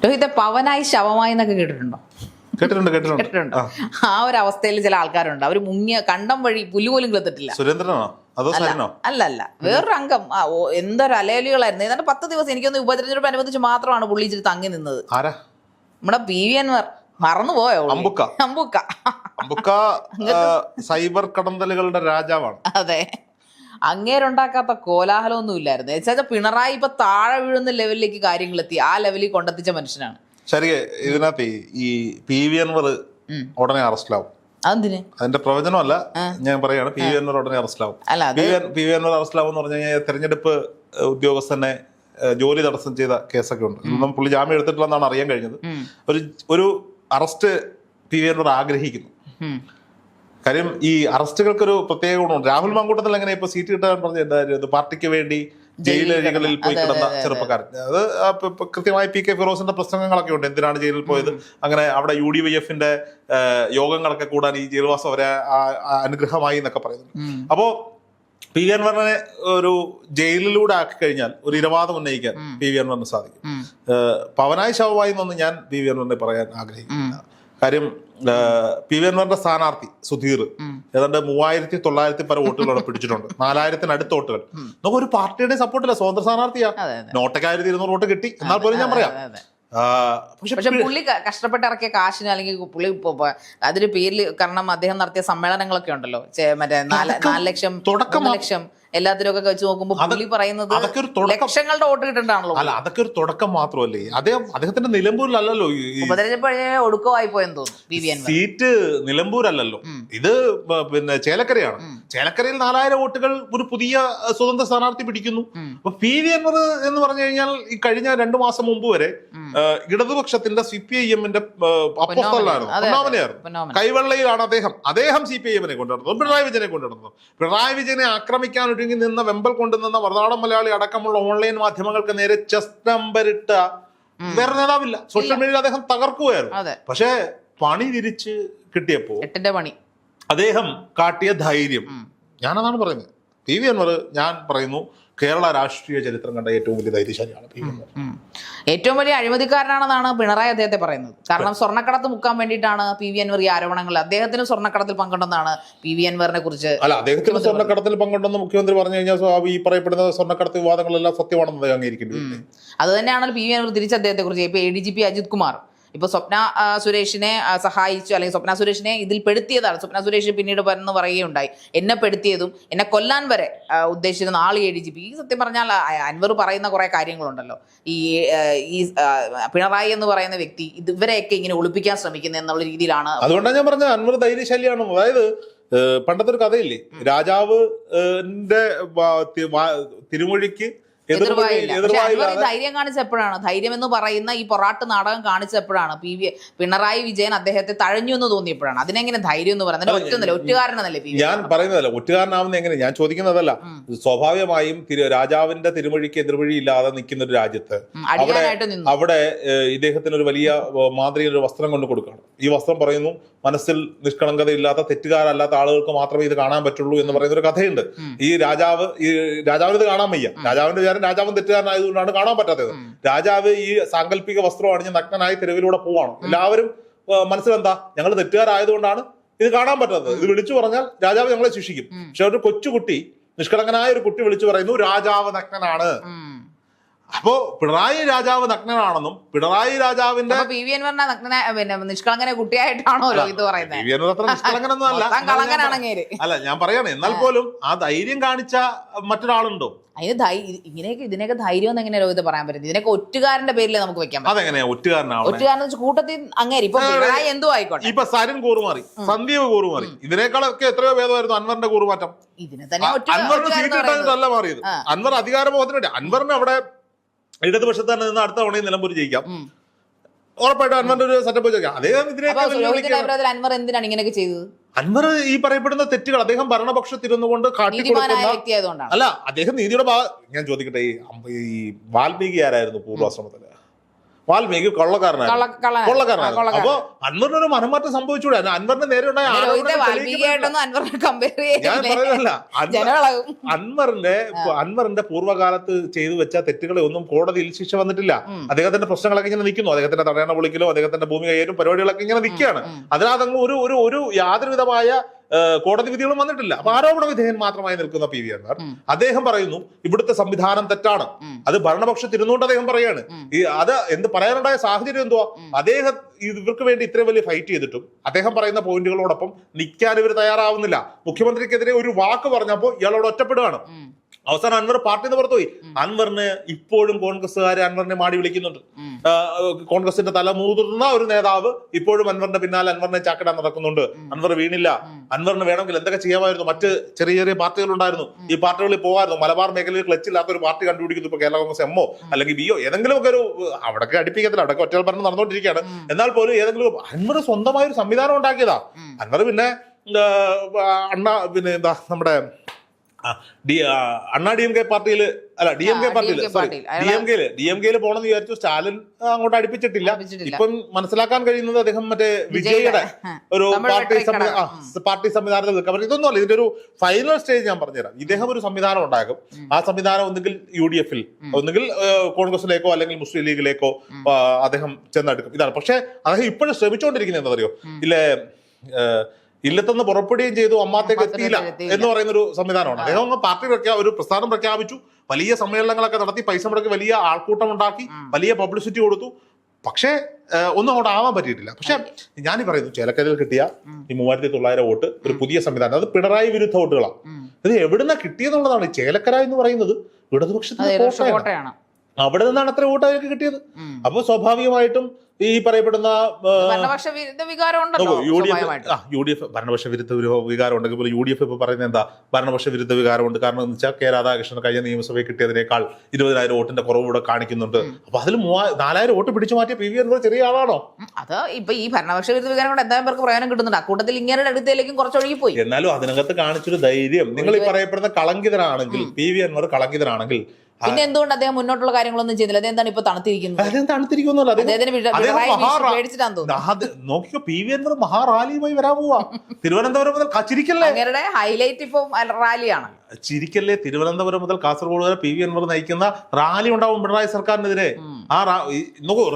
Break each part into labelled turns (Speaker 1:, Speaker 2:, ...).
Speaker 1: രോഹിത്തെ പവനായി ശവമായി എന്നൊക്കെ കേട്ടിട്ടുണ്ടോ?
Speaker 2: കേട്ടിട്ടുണ്ട്.
Speaker 1: ആ ഒരു അവസ്ഥയിൽ ചില ആൾക്കാരുണ്ട്. അവർ മുങ്ങിയ കണ്ടം വഴി പുല്ല് പോലും കിളത്തിട്ടില്ല.
Speaker 2: സുരേന്ദ്രനാണോ അതോ സരിനോ?
Speaker 1: അല്ല വേറൊരു അംഗം. എന്തൊരു അലയലികളായിരുന്നു. ഏതാണ്ട് 10 ദിവസം എനിക്കൊന്ന് ഉപതെരഞ്ഞെടുപ്പ് അനുവദിച്ച് മാത്രമാണ് പുള്ളി ഇച്ചിരി തങ്ങി നിന്നത്.
Speaker 2: ആരാ?
Speaker 1: നമ്മുടെ PV അൻവർ. മറന്നുപോയോ?
Speaker 2: അമ്പുക്ക സൈബർ കടന്തലുകളുടെ രാജാവാണ്.
Speaker 1: അതെ, അങ്ങേരുണ്ടാക്കാത്ത കോലാഹലമൊന്നും ഇല്ലായിരുന്നു. എന്നുവെച്ചാൽ പിണറായി ഇപ്പൊ താഴെ വീഴുന്ന ലെവലിലേക്ക് കാര്യങ്ങൾ എത്തി. ആ ലെവലിൽ കൊണ്ടെത്തിച്ച മനുഷ്യനാണ്.
Speaker 2: ശരി, ഇതിനകത്ത് ഈ PV അൻവർ ഉടനെ അറസ്റ്റിലാവും.
Speaker 1: അതെന്തിന്?
Speaker 2: അതിന്റെ പ്രവചനമല്ല, ഞാൻ പറയാണ്. PV അൻവർ ഉടനെ അറസ്റ്റിലാവും. PV അൻവർ അറസ്റ്റിലാവും എന്ന് പറഞ്ഞു കഴിഞ്ഞാൽ തെരഞ്ഞെടുപ്പ് ഉദ്യോഗസ്ഥനെ ജോലി തടസ്സം ചെയ്ത കേസൊക്കെ ഉണ്ട്. പുള്ളി ജാമ്യം എടുത്തിട്ടില്ലെന്നാണ് അറിയാൻ കഴിഞ്ഞത്. ഒരു അറസ്റ്റ് PV അൻവർ ആഗ്രഹിക്കുന്നു. കാര്യം ഈ അറസ്റ്റുകൾക്കൊരു പ്രത്യേക ഗുണമുണ്ട്. രാഹുൽ മാങ്കൂട്ടത്തിൽ എങ്ങനെ ഇപ്പൊ സീറ്റ് കിട്ടാൻ പറഞ്ഞ പാർട്ടിക്ക് വേണ്ടി ജയിലഴികളിൽ പോയി കിടന്ന ചെറുപ്പക്കാരൻ, അത് കൃത്യമായി PK ഫിറോസിന്റെ പ്രസംഗങ്ങളൊക്കെ ഉണ്ട്. എന്തിനാണ് ജയിലിൽ പോയത്, അങ്ങനെ അവിടെ UDYF-ന്റെ യോഗങ്ങളൊക്കെ കൂടാൻ ഈ ജയിൽവാസം അവരെ അനുഗ്രഹമായി എന്നൊക്കെ പറയുന്നു. അപ്പോ PV അൻവറിനെ ഒരു ജയിലിലൂടെ ആക്കി കഴിഞ്ഞാൽ ഒരു ഇരവാദം ഉന്നയിക്കാൻ PV അൻവറിന് സാധിക്കും. പവനായി ശവമായി എന്നൊന്നും ഞാൻ PV അൻവറിനെ പറയാൻ ആഗ്രഹിക്കുന്നില്ല. കാര്യം PV അൻവറിന്റെ സ്ഥാനാർത്ഥി സുധീർ ഏതാണ്ട് 3900 പല വോട്ടുകളോടെ പിടിച്ചിട്ടുണ്ട്. 4000-ന് അടുത്ത വോട്ടുകൾ. നമുക്ക് ഒരു പാർട്ടിയുടെ സപ്പോർട്ടില്ല, സ്വതന്ത്ര സ്ഥാനാർത്ഥിയാ. നോട്ടയ്ക്ക് 1200 വോട്ട് കിട്ടി. എന്നാൽ പോലും ഞാൻ പറയാം,
Speaker 1: പക്ഷെ പുള്ളി കഷ്ടപ്പെട്ട് ഇറക്കിയ കാശിന് അല്ലെങ്കിൽ പുള്ളി അതിന്റെ പേരിൽ, കാരണം അദ്ദേഹം നടത്തിയ സമ്മേളനങ്ങളൊക്കെ ഉണ്ടല്ലോ, മറ്റേ 4 ലക്ഷം 1 ലക്ഷം എല്ലാത്തിനും ഒക്കെ വെച്ച് നോക്കുമ്പോൾ പുള്ളി പറയുന്നത് ലക്ഷങ്ങളുടെ വോട്ട് കിട്ടണ്ടാണല്ലോ.
Speaker 2: അല്ല, അതൊക്കെ ഒരു തുടക്കം മാത്രമല്ലേ. അദ്ദേഹത്തിന്റെ നിലമ്പൂരിലല്ലോ
Speaker 1: ഉപതെരഞ്ഞെടുപ്പഴേ ഒടുക്കമായി പോയെന്ന് തോന്നുന്നു PV അൻവർ.
Speaker 2: സീറ്റ് നിലമ്പൂരല്ലല്ലോ, ഇത് പിന്നെ ചേലക്കരയാണ്. ചേലക്കരയിൽ 4000 വോട്ടുകൾ ഒരു പുതിയ സ്വതന്ത്ര സ്ഥാനാർത്ഥി പിടിക്കുന്നു. അപ്പൊ PV അൻവർ എന്ന് പറഞ്ഞു കഴിഞ്ഞാൽ ഈ കഴിഞ്ഞ 2 മാസം മുമ്പ് വരെ ഇടതുപക്ഷത്തിന്റെ CPIM-ന്റെ പൊന്നാമനയായിരുന്നു. കൈവെള്ളയിലാണ് അദ്ദേഹം CPIM-നെ കൊണ്ടുവരുന്നത്, പിണറായി വിജയനെ കൊണ്ടുവരുന്നത്. പിണറായി വിജയനെ ആക്രമിക്കാൻ ഒരുങ്ങി നിന്ന, വെമ്പൽ കൊണ്ടുനിന്ന മറുനാടൻ മലയാളി അടക്കമുള്ള ഓൺലൈൻ മാധ്യമങ്ങൾക്ക് നേരെ ചെസ്റ്റ് നമ്പറിട്ട വേറെ നേതാവില്ല. സോഷ്യൽ മീഡിയയിൽ അദ്ദേഹം തകർക്കുകയായിരുന്നു. പക്ഷെ പണി തിരിച്ച് കിട്ടിയപ്പോ അദ്ദേഹം കാട്ടിയ ധൈര്യം, ഞാനതാണ് പറയുന്നത്. PV അൻവർ, ഞാൻ പറയുന്നു, കേരള രാഷ്ട്രീയ ചരിത്രം കണ്ട ഏറ്റവും വലിയ ധൈര്യശാലിയാണ് PV അൻവർ.
Speaker 1: ഏറ്റവും വലിയ അഴിമതിക്കാരനാണെന്നാണ് പിണറായി അദ്ദേഹത്തെ പറയുന്നത്. കാരണം സ്വർണ്ണക്കടത്ത് മുക്കാൻ വേണ്ടിയിട്ടാണ് PV അൻവർ ഈ ആരോപണങ്ങൾ. അദ്ദേഹത്തിന് സ്വർണ്ണക്കടത്തിൽ പങ്കുണ്ടെന്നാണ് PV അൻവറിനെ കുറിച്ച്.
Speaker 2: അല്ല, അദ്ദേഹത്തിന് സ്വർണ്ണക്കടത്തിൽ പങ്കുണ്ടെന്ന് മുഖ്യമന്ത്രി പറഞ്ഞു കഴിഞ്ഞാൽ ഈ പറയപ്പെടുന്ന സ്വർണ്ണക്കടത്ത് വിവാദങ്ങളെല്ലാം സത്യമാണെന്ന് അംഗീകരിക്കേണ്ടി വരും.
Speaker 1: അത് തന്നെയാണല്ലോ PV അൻവർ തിരിച്ച് അദ്ദേഹത്തെ കുറിച്ച്. ഇപ്പൊ ADGP അജിത് കുമാർ ഇപ്പൊ സ്വപ്ന സുരേഷിനെ സഹായിച്ചു, അല്ലെങ്കിൽ സ്വപ്ന സുരേഷിനെ ഇതിൽ പെടുത്തിയതാണ്. സ്വപ്ന സുരേഷ് പിന്നീട് എന്ന് പറയുകയുണ്ടായി, എന്നെ പെടുത്തിയതും എന്നെ കൊല്ലാൻ വരെ ഉദ്ദേശിച്ചിരുന്ന ആൾ ADGP. സത്യം പറഞ്ഞാൽ അൻവർ പറയുന്ന കുറെ കാര്യങ്ങളുണ്ടല്ലോ, ഈ പിണറായി എന്ന് പറയുന്ന വ്യക്തി ഇവരെയൊക്കെ ഇങ്ങനെ ഒളിപ്പിക്കാൻ ശ്രമിക്കുന്നത് എന്നുള്ള രീതിയിലാണ്.
Speaker 2: അതുകൊണ്ടാണ് ഞാൻ പറഞ്ഞത് അൻവർ ധൈര്യശാലിയാണ്. അതായത് പണ്ടത്തെ ഒരു കഥയില്ലേ, രാജാവ് തിരുമൊഴിക്ക്
Speaker 1: ധൈര്യം കാണിച്ചപ്പോഴാണ്, ധൈര്യം എന്ന് പറയുന്ന ഈ പൊറാട്ട് നാടകം കാണിച്ചപ്പോഴാണ് പിണറായി വിജയൻ അദ്ദേഹത്തെ തഴഞ്ഞു എന്ന് തോന്നിയപ്പോഴാണ്. അതിനെങ്ങനെ ധൈര്യം എന്ന് പറയുന്നത്? ഒറ്റുകാരനല്ലേ
Speaker 2: ഞാൻ പറയുന്നതല്ല, ഒറ്റുകാരനാവുന്ന എങ്ങനെ ഞാൻ ചോദിക്കുന്നതല്ല. സ്വാഭാവികമായും രാജാവിന്റെ തിരുമൊഴിക്ക് എതിർവഴി ഇല്ലാതെ നിൽക്കുന്ന ഒരു രാജ്യത്ത് അവിടെ ഇദ്ദേഹത്തിന് ഒരു വലിയ മാതൃക ഒരു വസ്ത്രം കൊണ്ട് കൊടുക്കണം. ഈ വസ്ത്രം പറയുന്നു, മനസ്സിൽ നിഷ്കളങ്കതയില്ലാത്ത തെറ്റുകാരല്ലാത്ത ആളുകൾക്ക് മാത്രമേ ഇത് കാണാൻ പറ്റുള്ളൂ എന്ന് പറയുന്ന ഒരു കഥയുണ്ട്. രാജാവിന് ഇത് കാണാൻ വയ്യ. രാജാവും തെറ്റുകാരനായതുകൊണ്ടാണ് കാണാൻ പറ്റാത്തത്. രാജാവ് ഈ സാങ്കല്പിക വസ്ത്രം അണിഞ്ഞ് നഗ്നനായി തെരുവിലൂടെ പോവാണ്. എല്ലാവരും മനസ്സിലെന്താ, ഞങ്ങൾ തെറ്റുകാരായതുകൊണ്ടാണ് ഇത് കാണാൻ പറ്റാത്തത്. ഇത് വിളിച്ചു പറഞ്ഞാൽ രാജാവ് ഞങ്ങളെ ശിക്ഷിക്കും. പക്ഷെ ഒരു കൊച്ചുകുട്ടി, നിഷ്കളങ്കനായ ഒരു കുട്ടി വിളിച്ചു പറയുന്നു രാജാവ് നഗ്നനാണ്. അപ്പോ പിണറായി രാജാവ് നഗ്നനാണെന്നും പിണറായി രാജാവിന്റെ
Speaker 1: PV അൻവറിനെ നിഷ്കളങ്കന കുട്ടിയായിട്ടാണോ ഇത് പറയുന്നത്?
Speaker 2: PV അൻവർ അത്ര നിഷ്കളങ്കനൊന്നും അല്ല, ഞാൻ പറയാണ്. എന്നാൽ പോലും ആ ധൈര്യം കാണിച്ച മറ്റൊരാളുണ്ടോ?
Speaker 1: ഇതിനൊക്കെ ധൈര്യം എങ്ങനെ രോഹിത് പറയാൻ പറ്റും? ഇതിനൊക്കെ ഒറ്റുകാരന്റെ പേരിൽ നമുക്ക് വെക്കാൻ പറ്റും.
Speaker 2: അതെങ്ങനെയാ ഒറ്റുകാരനാണ്?
Speaker 1: ഒറ്റുകാരൻ കൂട്ടത്തിൽ അങ്ങേരി ഇപ്പൊ പിണറായി എന്തോ ആയിക്കോട്ടെ,
Speaker 2: ഇപ്പൊ സരിൻ കൂറുമാറി, സന്ദീപ് കൂറുമാറി, ഇതിനേക്കാളൊക്കെ എത്രയോ ഭേദമായിരുന്നു അൻവറിന്റെ കൂറുമാറ്റം.
Speaker 1: ഇതിനെ തന്നെ
Speaker 2: അൻവറിന് സീറ്റ് കിട്ടാനിട്ടല്ല മാറിയത്. അൻവർ അധികാരബോധത്തിന് വേണ്ടി. അൻവറിന് അവിടെ ഇടതുപക്ഷത്ത് തന്നെ നിന്ന് അടുത്ത തവണയും നിലമ്പൂർ ജയിക്കാം. ഉറപ്പായിട്ടും അൻവറിന്റെ ഒരു സെറ്റപ്പ് ചോദിക്കാം. അദ്ദേഹം
Speaker 1: അൻവർ എന്തിനാണ് ഇങ്ങനെയൊക്കെ ചെയ്തത്?
Speaker 2: അൻവർ ഈ പറയപ്പെടുന്ന തെറ്റുകൾ അദ്ദേഹം ഭരണപക്ഷത്തിരുന്നു കൊണ്ട് കാട്ടിക്കൊടുക്കുന്ന, അല്ല, അദ്ദേഹം നീതിയുടെ ഞാൻ ചോദിക്കട്ടെ, ഈ വാൽമീകി ആരായിരുന്നു പൂർവാശ്രമത്തില്? വാൽമീകി കൊള്ളക്കാരനായിരുന്നു. അപ്പൊ അൻവറിനൊരു മനംമാറ്റം സംഭവിച്ചൂടെ? അൻവറിന് നേരെ ഉണ്ടായ ഞാൻ പറയുന്നല്ല, അൻവറിന്റെ പൂർവ്വകാലത്ത് ചെയ്തു വെച്ച തെറ്റുകളെ ഒന്നും കോടതിയിൽ ശിക്ഷ വന്നിട്ടില്ല. അദ്ദേഹത്തിന്റെ പ്രശ്നങ്ങളൊക്കെ ഇങ്ങനെ നിൽക്കുന്നു. അദ്ദേഹത്തിന്റെ തടയണ പൊളിക്കലോ അദ്ദേഹത്തിന്റെ ഭൂമി കയ്യേലും പരിപാടികളൊക്കെ ഇങ്ങനെ നിൽക്കുകയാണ്. അതിനകത്ത് ഒരു യാതൊരുവിധമായ കോടതി വിധികളും വന്നിട്ടില്ല. അപ്പൊ ആരോപണ വിധേയൻ മാത്രമായി നിൽക്കുന്ന പി വി അൻവർ അദ്ദേഹം പറയുന്നു ഇവിടുത്തെ സംവിധാനം തെറ്റാണ്. അത് ഭരണപക്ഷത്തിരുന്നുകൊണ്ട് അദ്ദേഹം പറയാണ്. അത് എന്ത് പറയാനുണ്ടായ സാഹചര്യം എന്തുവാ? അദ്ദേഹം ഇവർക്ക് വേണ്ടി ഇത്രയും വലിയ ഫൈറ്റ് ചെയ്തിട്ടും അദ്ദേഹം പറയുന്ന പോയിന്റുകളോടൊപ്പം നിൽക്കാൻ ഇവർ തയ്യാറാവുന്നില്ല. മുഖ്യമന്ത്രിക്കെതിരെ ഒരു വാക്ക് പറഞ്ഞപ്പോൾ ഇയാളോട് ഒറ്റപ്പെടുകയാണ്. അവസാനം അൻവർ പാർട്ടിന്ന് പുറത്തുപോയി. അൻവറിന് ഇപ്പോഴും കോൺഗ്രസ്സുകാരെ അൻവറിനെ മാടി വിളിക്കുന്നുണ്ട്. കോൺഗ്രസിന്റെ തലമുതിർന്ന ഒരു നേതാവ് ഇപ്പോഴും അൻവറിന്റെ പിന്നാലെ അൻവറിനെ ചാക്കിടാൻ നടക്കുന്നുണ്ട്. അൻവർ വീണില്ല. അൻവറിന് വേണമെങ്കിൽ എന്തൊക്കെ ചെയ്യാമായിരുന്നു. മറ്റ് ചെറിയ ചെറിയ പാർട്ടികൾ ഉണ്ടായിരുന്നു, ഈ പാർട്ടികളിൽ പോകായിരുന്നു. മലബാർ മേഖലയിൽ ക്ലച്ചില്ലാത്ത ഒരു പാർട്ടി കണ്ടുപിടിക്കുന്നു. ഇപ്പൊ കേരള കോൺഗ്രസ് എമ്മോ അല്ലെങ്കിൽ ബിയോ ഏതെങ്കിലും ഒക്കെ ഒരു അവിടൊക്കെ അടുപ്പിക്കത്തില്ല, അവിടൊക്കെ ഒറ്റ ഭരണം നടന്നുകൊണ്ടിരിക്കുകയാണ്. എന്നാൽ പോലും ഏതെങ്കിലും അൻവർ സ്വന്തമായ ഒരു സംവിധാനം ഉണ്ടാക്കിയതാ. അൻവർ പിന്നെ എന്താ നമ്മുടെ അണ്ണാ ഡി എം കെ പാർട്ടിയിൽ അല്ല ഡി എം കെയില് പോണെന്ന് വിചാരിച്ചു. സ്റ്റാലിൻ അങ്ങോട്ട് അടുപ്പിച്ചിട്ടില്ല. ഇപ്പം മനസ്സിലാക്കാൻ കഴിയുന്നത് അദ്ദേഹം മറ്റേ വിജയുടെ ഒരു പാർട്ടി സംവിധാനത്തിൽ നിൽക്കാൻ പറ്റും. ഇതൊന്നും അല്ല, ഇതിന്റെ ഒരു ഫൈനൽ സ്റ്റേജ് ഞാൻ പറഞ്ഞുതരാം. ഇദ്ദേഹം ഒരു സംവിധാനം ഉണ്ടാക്കും. ആ സംവിധാനം ഒന്നുകിൽ UDF-ൽ ഒന്നുകിൽ കോൺഗ്രസിലേക്കോ അല്ലെങ്കിൽ മുസ്ലിം ലീഗിലേക്കോ അദ്ദേഹം ചെന്നെടുക്കും. ഇതാണ്. പക്ഷെ അദ്ദേഹം ഇപ്പോഴും ശ്രമിച്ചുകൊണ്ടിരിക്കുന്നത് എന്താ പറയുക, ഇല്ലത്തൊന്ന് പുറപ്പെടുകയും ചെയ്തു, അമ്മാത്തേക്ക് എത്തിയില്ല എന്ന് പറയുന്ന ഒരു സംവിധാനമാണ്. അദ്ദേഹം പാർട്ടി ഒരു പ്രസ്ഥാനം പ്രഖ്യാപിച്ചു, വലിയ സമ്മേളനങ്ങളൊക്കെ നടത്തി, പൈസ മുടക്കി വലിയ ആൾക്കൂട്ടം ഉണ്ടാക്കി, വലിയ പബ്ലിസിറ്റി കൊടുത്തു. പക്ഷേ ഒന്നും അങ്ങോട്ട് ആവാൻ പറ്റിയിട്ടില്ല. പക്ഷെ ഞാൻ പറയുന്നു ചേലക്കരയിൽ കിട്ടിയ ഈ 3900 വോട്ട് ഒരു പുതിയ സംവിധാനം, അത് പിണറായി വിരുദ്ധ വോട്ടുകളാണ്. ഇത് എവിടുന്ന കിട്ടിയെന്നുള്ളതാണ്. ചേലക്കര എന്ന് പറയുന്നത് ഇടതുപക്ഷത്തിന്റെ കോട്ടയാണ്. അവിടെ നിന്നാണ് അത്ര വോട്ട് അവർക്ക് കിട്ടിയത്. അപ്പൊ സ്വാഭാവികമായിട്ടും ഈ പറയപ്പെടുന്ന UDF ഭരണപക്ഷ വിരുദ്ധ വികാരം ഉണ്ടെങ്കിൽ പോലും UDF ഇപ്പൊ പറയുന്നത് എന്താ, ഭരണപക്ഷ വിരുദ്ധ വികാരമുണ്ട്. കാരണം എന്ന് വെച്ചാൽ കെ രാധാകൃഷ്ണൻ കഴിഞ്ഞ നിയമസഭയിൽ കിട്ടിയതിനേക്കാൾ 20,000 വോട്ടിന്റെ കുറവ് ഇവിടെ കാണിക്കുന്നുണ്ട്. അപ്പൊ അതിൽ 4,000 വോട്ട് പിടിച്ചു മാറ്റിയ പി വി അൻവർ ചെറിയ ആളാണോ?
Speaker 1: അത് ഇപ്പൊ ഈ ഭരണപക്ഷ വിരുദ്ധ വികാരം കൊണ്ട് എന്തായാലും പേർക്ക് പ്രയോജനം കിട്ടുന്നുണ്ട്. അക്കൂട്ടത്തിൽ ഇങ്ങനെ അടുത്തേക്കും കുറച്ചൊഴുകി പോയി.
Speaker 2: എന്നാലും അതിനകത്ത് കാണിച്ചൊരു ധൈര്യം, നിങ്ങൾ ഈ പറയപ്പെടുന്ന കളങ്കിതനാണെങ്കിൽ, പി വി അൻവർ കളങ്കിതനാണെങ്കിൽ
Speaker 1: പിന്നെ എന്തുകൊണ്ട് അദ്ദേഹം മുന്നോട്ടുള്ള കാര്യങ്ങളൊന്നും ചെയ്തില്ല? അതെന്താണ് ഇപ്പൊ തണുത്തിരിക്കുന്നത്?
Speaker 2: നോക്കിയോ, പി വി അൻവർ മഹാറാലിയുമായി വരാൻ പോവാ. തിരുവനന്തപുരം മുതൽ ചിരിക്കല്ലേ,
Speaker 1: ഹൈലൈറ്റ് ഇപ്പൊ റാലിയാണ്.
Speaker 2: ചിരിക്കല്ലേ, തിരുവനന്തപുരം മുതൽ കാസർഗോഡ് വരെ പി വി അൻവർ നയിക്കുന്ന റാലി ഉണ്ടാവും പിണറായി സർക്കാരിനെതിരെ. ആ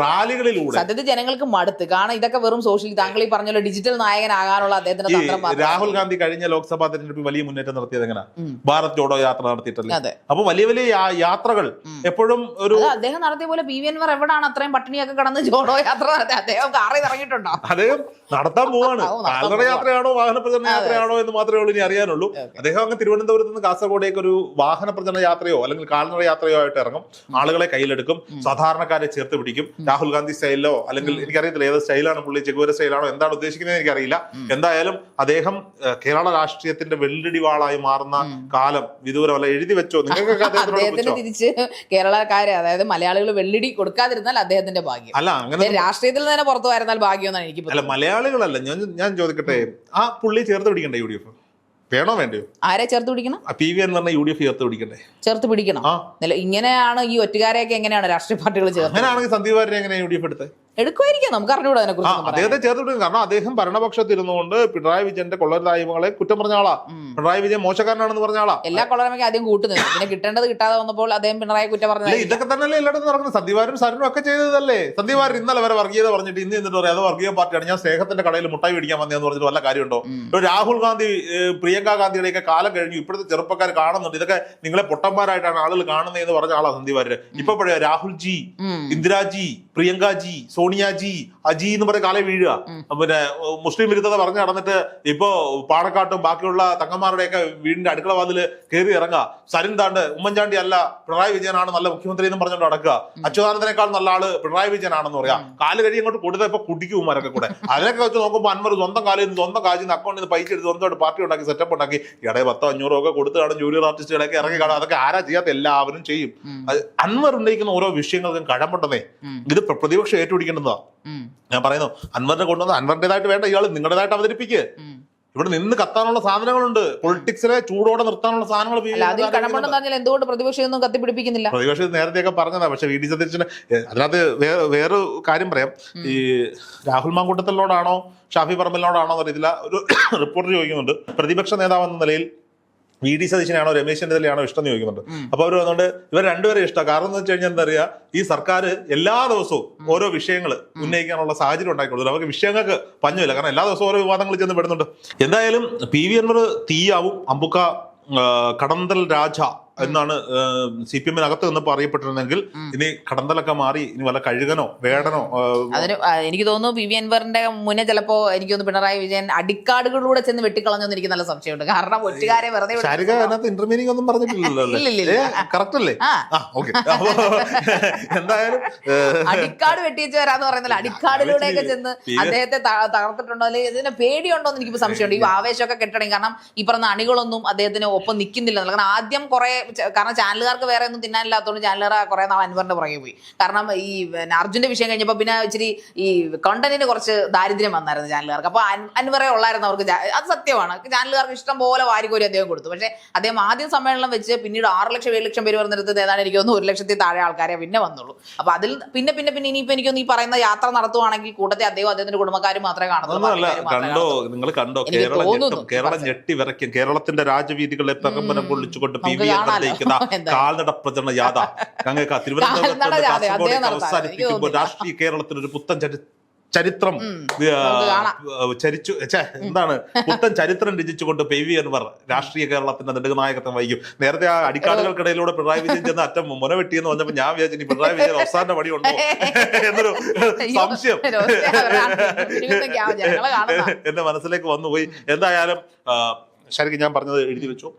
Speaker 2: റാലികളിലൂടെ
Speaker 1: സത്യത്തിൽ ജനങ്ങൾക്ക് മടുത്ത്. കാരണം ഇതൊക്കെ വെറും സോഷ്യൽ, താങ്കൾ ഈ പറഞ്ഞല്ലോ ഡിജിറ്റൽ നായകനാകാനുള്ള അദ്ദേഹത്തിന്റെ
Speaker 2: രാഹുൽ ഗാന്ധി കഴിഞ്ഞ ലോക്സഭാ തെരഞ്ഞെടുപ്പിൽ വലിയ മുന്നേറ്റം നടത്തിയത് എങ്ങനെയാ? ഭാരത് ജോഡോ യാത്ര നടത്തിയിട്ടല്ലേ. അപ്പൊ വലിയ വലിയ യാത്രകൾ എപ്പോഴും ഒരു
Speaker 1: അദ്ദേഹം നടത്തിയ പോലെ പി വി അൻവർ എവിടാണ് അത്രയും പട്ടിണിയൊക്കെ കടന്ന് ജോഡോ യാത്ര നടത്തി? അദ്ദേഹം കാറിൽ ഇറങ്ങിയിട്ടുണ്ടോ?
Speaker 2: അദ്ദേഹം നടത്താൻ പോവാണ്. കാൽനട യാത്രയാണോ വാഹന പ്രചരണ യാത്രയാണോ എന്ന് മാത്രമേ ഉള്ളൂ ഇനി അറിയാനുള്ളൂ. അദ്ദേഹം അങ്ങ് തിരുവനന്തപുരത്ത് നിന്ന് കാസർഗോഡേക്ക് ഒരു വാഹന പ്രചരണ യാത്രയോ അല്ലെങ്കിൽ കാൽനട യാത്രയോ ആയിട്ട് ഇറങ്ങും. ആളുകളെ കയ്യിലെടുക്കും, സാധാരണക്കാരെ ചേർത്ത് പിടിക്കും. രാഹുൽ ഗാന്ധി സ്റ്റൈലിലോ അല്ലെങ്കിൽ എനിക്കറിയത്തില്ല ഏത് സ്റ്റൈലാണ് പുള്ളി, ചെഗുവേര സ്റ്റൈലാണോ എന്താണ് ഉദ്ദേശിക്കുന്നത് എനിക്കറിയില്ല. എന്തായാലും അദ്ദേഹം കേരള രാഷ്ട്രീയത്തിന്റെ വെള്ളിടിവാളായി മാറുന്ന കാലം വിദൂരമല്ല. എഴുതി വെച്ചോ നിങ്ങൾക്ക്
Speaker 1: തിരിച്ച് കേരളക്കാരെ, അതായത് മലയാളികൾ വെള്ളിടി കൊടുക്കാതിരുന്നാൽ അദ്ദേഹത്തിന്റെ ഭാഗ്യം.
Speaker 2: അല്ല, അങ്ങനെ
Speaker 1: രാഷ്ട്രീയത്തിൽ തന്നെ പുറത്തു വരുന്നാൽ ഭാഗ്യം എന്നാണ് എനിക്ക്.
Speaker 2: അല്ല, മലയാളികളല്ല, ഞാൻ ചോദിക്കട്ടെ, ആ പുള്ളി ചേർത്ത് പിടിക്കണ്ടേ UDF? വേണോ വേണ്ടയോ?
Speaker 1: ആരെ ചേർത്ത് പിടിക്കണം?
Speaker 2: പി വി അൻവറിനെ UDF ചേർത്ത് പിടിക്കണ്ടേ?
Speaker 1: ചേർത്ത് പിടിക്കണം. ഇങ്ങനെയാണ് ഈ ഒറ്റുകാരെയൊക്കെ എങ്ങനെയാണ് രാഷ്ട്രീയ പാർട്ടികൾ ചേർത്ത്?
Speaker 2: അങ്ങനെയാണെങ്കിൽ സന്ദീപ് വാര്യരെ എങ്ങനെയാണ് UDF എടുത്തത്?
Speaker 1: എടുക്കുമായിരിക്കും, നമുക്ക് അറിഞ്ഞൂടാ അതിനെക്കുറിച്ച്.
Speaker 2: അദ്ദേഹത്തെ ചേർത്ത് പിടിക്കും. കാരണം അദ്ദേഹം ഭരണപക്ഷത്തിരുന്നുകൊണ്ട് പിണറായി വിജയന്റെ കൊള്ളരുതായ്മകളെ കുറ്റം പറഞ്ഞ ആളാ. പിണറായി വിജയൻ മോശക്കാരനാണെന്ന് പറഞ്ഞ ആളാ.
Speaker 1: എല്ലാ കൊള്ളരുമയ്ക്കും ആദ്യം കൂട്ടുന്നത്, പിന്നെ കിട്ടേണ്ടത് കിട്ടാതെ വന്നപ്പോൾ അദ്ദേഹം പിണറായി കുറ്റം പറഞ്ഞത്.
Speaker 2: ഇതൊക്കെ തന്നെയല്ലേ എല്ലായിടത്തും നടക്കുന്നത്. സന്ദീപ് വാര്യരും സരനും ഒക്കെ ചെയ്തതല്ലേ. സന്ദീപ് വാര്യർ ഇന്നലെ വരെ വർഗീയത പറഞ്ഞിട്ട് ഇന്ന് എന്നിട്ട് പറയാം അത് വർഗീയ പാർട്ടിയാണ്, ഞാൻ സ്നേഹത്തിന്റെ കടയിൽ മുട്ടായി പിടിക്കാൻ വന്നതെന്ന് പറഞ്ഞിട്ട് വല്ല കാര്യമുണ്ടോ? രാഹുൽ ഗാന്ധി, പ്രിയങ്ക ഗാന്ധിയുടെയൊക്കെ കാലം കഴിഞ്ഞു. ഇപ്പോഴത്തെ ചെറുപ്പക്കാർ കാണുന്നുണ്ട്, ഇതൊക്കെ നിങ്ങളെ പൊട്ടന്മാരായിട്ടാണ് ആളുകൾ കാണുന്നത് എന്ന് പറഞ്ഞ ആളാ സന്ദീപ് വാര്യർ. ഇപ്പൊ പറയാ രാഹുൽജി, ഇന്ദിരാജി, പ്രിയങ്കാജി, സോണിയാജി, അജി എന്ന് പറഞ്ഞ കാലം വീഴുക. പിന്നെ മുസ്ലിം വിരുദ്ധത പറഞ്ഞു നടന്നിട്ട് ഇപ്പോ പാണക്കാട്ടും ബാക്കിയുള്ള തങ്ങന്മാരുടെയൊക്കെ വീടിന്റെ അടുക്കള വാതില് കയറി ഇറങ്ങുക. സരിൻ താണ്ട് ഉമ്മൻചാണ്ടി അല്ല പിണറായി വിജയനാണ് നല്ല മുഖ്യമന്ത്രി എന്നും പറഞ്ഞുകൊണ്ട് നടക്കുക. അച്യുതാനന്ദനേക്കാൾ നല്ല ആള് പിണറായി വിജയനാണെന്ന് പറയാം. കാല് കഴിയും ഇങ്ങോട്ട് കൊടുത്തപ്പോ കുടിക്കുമാരൊക്കെ കൂടെ. അതിനൊക്കെ വെച്ച് നോക്കുമ്പോൾ അൻവർ സ്വന്തം കാലിൽ നിന്ന് സ്വന്തം കാജിൽ നിന്ന് അക്കൗണ്ടിൽ നിന്ന് പൈസ എടുത്ത് സ്വന്തമായിട്ട് പാർട്ടി ഉണ്ടാക്കി സെറ്റപ്പ് ഉണ്ടാക്കി ഇടയെ 1000-500 ഒക്കെ കൊടുത്ത് കാണും. ജൂനിയർ ആർട്ടിസ്റ്റുകളൊക്കെ ഇറങ്ങി കാണും. അതൊക്കെ ആരാ ചെയ്യാത്ത? എല്ലാവരും ചെയ്യും. അൻവർ ഉന്നയിക്കുന്ന ഓരോ വിഷയങ്ങൾക്കും കഴമ്പുണ്ടെന്നേ. ഇത് പ്രതിപക്ഷം ഏറ്റുപിടിക്കേണ്ടതാ. ഞാൻ പറയുന്നു, അൻവറിനെ കൊണ്ടുവന്ന് അൻവറിന്റേതായിട്ട് വേണ്ട, ഇയാൾ നിങ്ങളുടേതായിട്ട് അവതരിപ്പിക്കുക. ഇവിടെ നിന്ന് കത്താനുള്ള സാധനങ്ങളുണ്ട്. പൊളിറ്റിക്സിലെ ചൂടോടെ നിർത്താനുള്ള സാധനങ്ങൾ
Speaker 1: അതിൽ കടമ്പുണ്ടെന്ന് പറഞ്ഞാൽ എന്തുകൊണ്ട് പ്രതിപക്ഷം കത്തിപ്പിടിപ്പിക്കുന്നില്ല?
Speaker 2: പ്രതിപക്ഷം നേരത്തെയൊക്കെ പറഞ്ഞതാ. പക്ഷെ വി ഡി സതീശന് അതിനകത്ത് വേറൊരു കാര്യം പറയാം. ഈ രാഹുൽ മാങ്കൂട്ടത്തിനോടാണോ ഷാഫി പറമ്പലിനോടാണോ എന്നറിയത്തില്ല, ഒരു റിപ്പോർട്ടർ ചോദിക്കുന്നുണ്ട് പ്രതിപക്ഷ നേതാവ് എന്ന നിലയിൽ വി ഡി സതീശനാണോ രമേശ് ചെന്നിത്തലയാണോ ഇഷ്ടം എന്ന് ചോദിക്കുന്നുണ്ട്. അപ്പൊ അവർ വന്നുകൊണ്ട് ഇവർ രണ്ടുപേരും ഇഷ്ടം. കാരണം എന്ന് വെച്ച് കഴിഞ്ഞാൽ എന്താ പറയുക, ഈ സർക്കാർ എല്ലാ ദിവസവും ഓരോ വിഷയങ്ങൾ ഉന്നയിക്കാനുള്ള സാഹചര്യം ഉണ്ടാക്കിക്കൊടുത്തു. അവർക്ക് വിഷയങ്ങൾക്ക് പഞ്ഞമില്ല. കാരണം എല്ലാ ദിവസവും ഓരോ വിവാദങ്ങൾ ചെന്ന് പെടുന്നുണ്ട്. എന്തായാലും പി വി അൻവർ തീയാവും, അമ്പുക്ക കടന്തൽ രാജ എന്നാണ് CPM-നകത്ത് നിന്നപ്പോൾ അറിയപ്പെട്ടിരുന്നെങ്കിൽ ഇനി കടന്തലൊക്കെ മാറി ഇനി വല്ല കഴുകനോ വേടനോ.
Speaker 1: അതിന് എനിക്ക് തോന്നുന്നു പി വി അൻവറിന്റെ മുന്നേ ചിലപ്പോ എനിക്ക് തോന്നുന്നു പിണറായി വിജയൻ അടിക്കാടുകളിലൂടെ ചെന്ന് വെട്ടിക്കളഞ്ഞെന്ന് എനിക്ക് നല്ല സംശയമുണ്ട്. കാരണം ഒറ്റുകാരെ വെറുതെ
Speaker 2: ശാരിക അതിനകത്ത് ഇന്റർമീനിങ് ഒന്നും പറഞ്ഞിട്ടില്ലല്ലോ. കറക്റ്റ് അല്ലേ? എന്തായാലും
Speaker 1: അടിക്കാട് വെട്ടിച്ച് വരാന്ന് പറയുന്നത് അടിക്കാടിലൂടെയൊക്കെ ചെന്ന് അദ്ദേഹത്തെ തകർത്തിട്ടുണ്ടോ അല്ലെങ്കിൽ ഇതിന് പേടിയുണ്ടോ എന്ന് എനിക്ക് സംശയമുണ്ട്. ഈ ആവേശമൊക്കെ കെട്ടണമെങ്കിൽ കാരണം ഈ പറഞ്ഞ അണികളൊന്നും അദ്ദേഹത്തിന് ഒപ്പം നിൽക്കുന്നില്ല. കാരണം ആദ്യം കുറെ, കാരണം ചാനലുകാർക്ക് വേറെ ഒന്നും തിന്നാനില്ലാത്തതുകൊണ്ട് ചാനലുകാർ കുറെ നാൾ അൻവറിന്റെ പുറകെ പോയി. കാരണം ഈ അർജുന്റെ വിഷയം കഴിഞ്ഞപ്പോൾ പിന്നെ ഇച്ചിരി ഈ കണ്ടന്റിന് കുറച്ച് ദാരിദ്ര്യം വന്നായിരുന്നു ചാനലുകാർക്ക്. അപ്പൊ അൻവറെ ഉള്ളായിരുന്നു അവർക്ക്. അത് സത്യമാണ്, ചാനലുകാർക്ക് ഇഷ്ടം പോലെ വാരിക്കോരി അദ്ദേഹം കൊടുത്തു. പക്ഷെ അദ്ദേഹം ആദ്യം സമ്മേളനം വെച്ച് പിന്നീട് 6 ലക്ഷം 7 ലക്ഷം പേര് വരുന്നിടത്ത് ഏതാണ്ട് എനിക്ക് തോന്നുന്നു 1 ലക്ഷത്തിൽ താഴെ ആൾക്കാരെ പിന്നെ വന്നുള്ളൂ. അപ്പൊ അതിൽ പിന്നെ ഇനിയിപ്പോ എനിക്കൊന്ന് ഈ പറയുന്ന യാത്ര നടത്തുവാണെങ്കിൽ കൂട്ടത്തെ അദ്ദേഹത്തിന്റെ കുടുംബക്കാരും മാത്രമേ
Speaker 2: കണ്ടോ നിങ്ങൾ കണ്ടോ കേരളം ഞെട്ടി വിറയ്ക്കും. കേരളത്തിന്റെ രാജവീതികളെ പ്രകമ്പനം കൊള്ളിച്ചുകൊണ്ട് പി വി കാൽനട പ്രചരണ യാത തിരുവനന്തപുരത്ത് അവസാനിപ്പിക്കുമ്പോൾ രാഷ്ട്രീയ കേരളത്തിനൊരു പുത്തൻ ചരിത്രം പുത്തൻ ചരിത്രം രചിച്ചുകൊണ്ട് പി വി അൻവർ രാഷ്ട്രീയ കേരളത്തിന്റെ നെടുനായകത്വം വഹിക്കും. നേരത്തെ ആ അടിക്കാടുകൾക്കിടയിലൂടെ പിണറായി വിജയൻ ചെന്ന് അറ്റം മുനവെട്ടിയെന്ന് പറഞ്ഞപ്പോൾ ഞാൻ വിചാരിച്ചു ഇനി പിണറായി വിജയൻ അവസാന പണിയുണ്ടോ എന്നൊരു സംശയം എന്റെ മനസ്സിലേക്ക് വന്നുപോയി. എന്തായാലും ശരിക്കും ഞാൻ പറഞ്ഞത് എഴുതി വെച്ചു.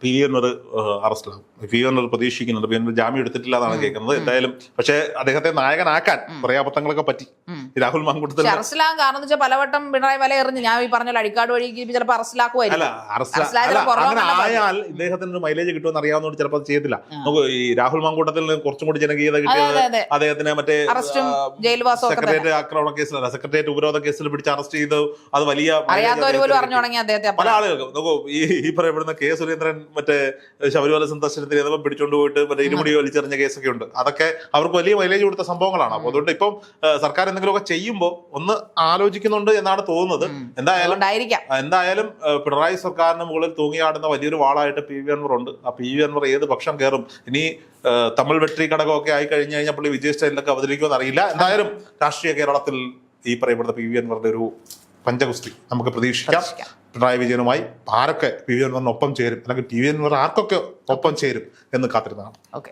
Speaker 2: പി വി അൻവർ അറസ്റ്റിലാകും. പി വി അൻവർ പ്രതീക്ഷിക്കുന്നുണ്ട്. പി വി അൻവർ ജാമ്യം എടുത്തിട്ടില്ല എന്നാണ് കേൾക്കുന്നത്. എന്തായാലും പക്ഷേ അദ്ദേഹത്തെ നായകനാക്കാൻ കുറെ അബദ്ധങ്ങളൊക്കെ പറ്റി. രാഹുൽ മാങ്കൂട്ടത്തിൽ
Speaker 1: അറസ്റ്റിലാകാൻ കാരണം വെച്ചാൽ പലവട്ടം പിണറായി വല എറിഞ്ഞ് ഞാൻ ഈ പറഞ്ഞ അടിക്കാട് വഴി ചിലപ്പോൾ
Speaker 2: അങ്ങനെ ആയാൽ ഇദ്ദേഹത്തിന് ഒരു മൈലേജ് കിട്ടുമെന്ന് അറിയാവുന്നതുകൊണ്ട് ചിലപ്പോൾ അത് ചെയ്യത്തില്ല. നമുക്ക് ഈ രാഹുൽ മാങ്കൂട്ടത്തിൽ കുറച്ചും കൂടി ജനകീയത കിട്ടിയത് അദ്ദേഹത്തിന് മറ്റേ സെക്രട്ടേറിയറ്റ് ആക്രമണ കേസിലല്ല, സെക്രട്ടേറിയറ്റ് ഉപരോധ കേസിൽ പിടിച്ച് അറസ്റ്റ് ചെയ്ത് അത് വലിയ പല ആളുകൾക്കും നോക്കൂ. ഈ പറയപ്പെടുന്ന കെ സുരേന്ദ്രൻ മറ്റേ ശബരിമല സന്ദർശനത്തിന് ഏതോ പിടിച്ചോണ്ട് പോയിട്ട് മറ്റേ ഇരുമുടി വലിച്ചെറിഞ്ഞ കേസൊക്കെ ഉണ്ട്. അതൊക്കെ അവർക്ക് വലിയ മൈലേജ് കൊടുത്ത സംഭവങ്ങളാണ്. അപ്പൊ അതുകൊണ്ട് ഇപ്പം സർക്കാർ എന്തെങ്കിലുമൊക്കെ ചെയ്യുമ്പോൾ ഒന്ന് ആലോചിക്കുന്നുണ്ട് എന്നാണ് തോന്നുന്നത്. എന്തായാലും പിണറായി സർക്കാരിന് മുകളിൽ തൂങ്ങിയാടുന്ന വലിയൊരു വാളായിട്ട് പി വി അൻവർ ഉണ്ട്. ആ പി വി അൻവർ ഏത് പക്ഷം കയറും? ഇനി തമിഴ് വെട്രി ഘടകമൊക്കെ ആയി കഴിഞ്ഞു കഴിഞ്ഞാൽ പുള്ളി വിജയ് സ്റ്റൈലിലൊക്കെ അവതരിക്കുമെന്ന് അറിയില്ല. എന്തായാലും രാഷ്ട്രീയ കേരളത്തിൽ ഈ പറയപ്പെടുന്ന പി വി അൻവറിന്റെ ഒരു പഞ്ചഗുസ്തി നമുക്ക് പ്രതീക്ഷിക്കാം. പിണറായി വിജയനുമായി ആരൊക്കെ പി വി അൻവറിനൊപ്പം ചേരും, അല്ലെങ്കിൽ പി വി അൻവർ ആർക്കൊക്കെ ഒപ്പം ചേരും എന്ന് കാത്തിരുന്നതാണ്.
Speaker 1: ഓക്കെ.